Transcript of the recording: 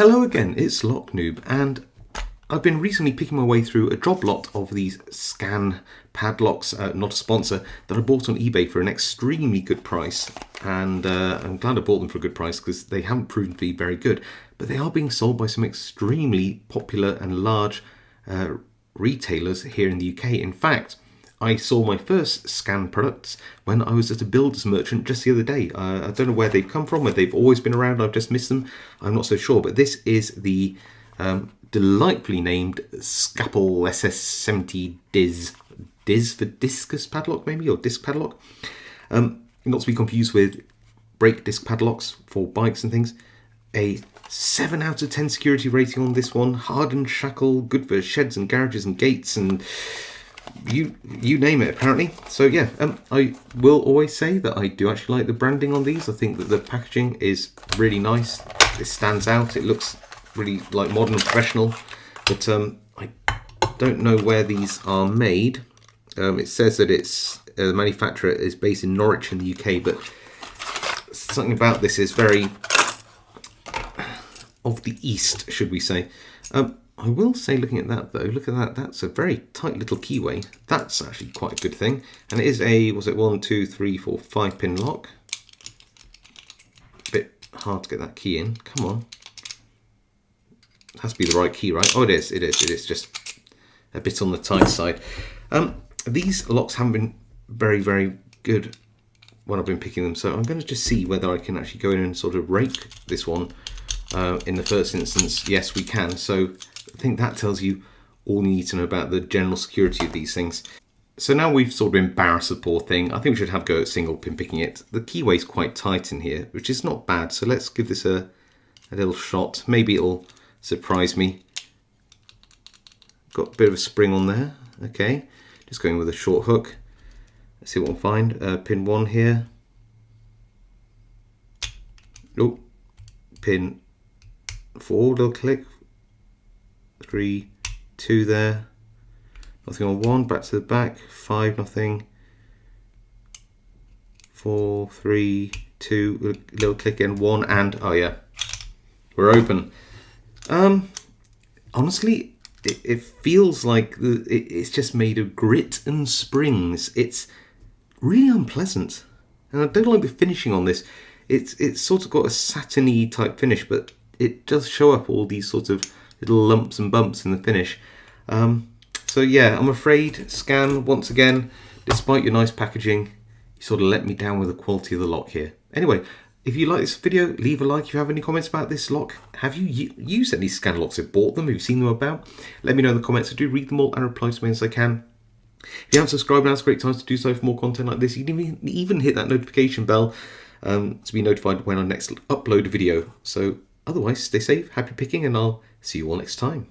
Hello again, it's Noob, and I've been recently picking my way through a job lot of these scan padlocks, not a sponsor, that I bought on eBay for an extremely good price. And I'm glad I bought them for a good price because they haven't proven to be very good. But they are being sold by some extremely popular and large retailers here in the UK. In fact, I saw my first scan products when I was at a builder's merchant just the other day. I don't know where they've come from, whether they've always been around, I've just missed them. I'm not so sure, but this is the delightfully named SCAPLSS70DIS. DIS for Discus padlock, maybe, or disc padlock. Not to be confused with Rake disc padlocks for bikes and things. A 7 out of 10 security rating on this one. Hardened shackle, good for sheds and garages and gates and you name it, apparently. So yeah, I will always say that I do actually like the branding on these. I think that the packaging is really nice. It stands out. It looks really like modern and professional. But I don't know where these are made. It says that it's the manufacturer is based in Norwich in the UK, but something about this is very of the East, should we say. I will say, looking at that though, look at that, that's a very tight little keyway. That's actually quite a good thing. And it is a, was it 1, 2, 3, 4, 5 pin lock. A bit hard to get that key in, come on. It has to be the right key, right? Oh, it is just a bit on the tight side. These locks haven't been very, very good when I've been picking them, so I'm going to just see whether I can actually go in and sort of rake this one in the first instance. Yes, we can. So I think that tells you all you need to know about the general security of these things. So now we've sort of embarrassed the poor thing, I think we should have a go at single pin picking it. The keyway's quite tight in here, which is not bad, so let's give this a little shot. Maybe it'll surprise me. Got a bit of a spring on there, okay. Just going with a short hook. Let's see what we'll find. Pin 1 here. Oh, pin 4, little click. 3, 2 there. Nothing on 1, back to the back. 5, nothing. 4, 3, 2, little click again. 1 and, oh yeah, we're open. Honestly, it feels like it's just made of grit and springs. It's really unpleasant, and I don't like the finishing on this. It's sort of got a satiny type finish, but it does show up all these sort of little lumps and bumps in the finish. So yeah, I'm afraid, Scan, once again, despite your nice packaging, you sort of let me down with the quality of the lock here. Anyway, if you like this video, leave a like. If you have any comments about this lock, have you used any scan locks? Have bought them? Have you seen them about? Let me know in the comments. I do read them all and reply to me as I can. If you haven't subscribed, now's a great time to do so for more content like this. You can even hit that notification bell to be notified when I next upload a video. So otherwise, stay safe, happy picking, and I'll see you all next time.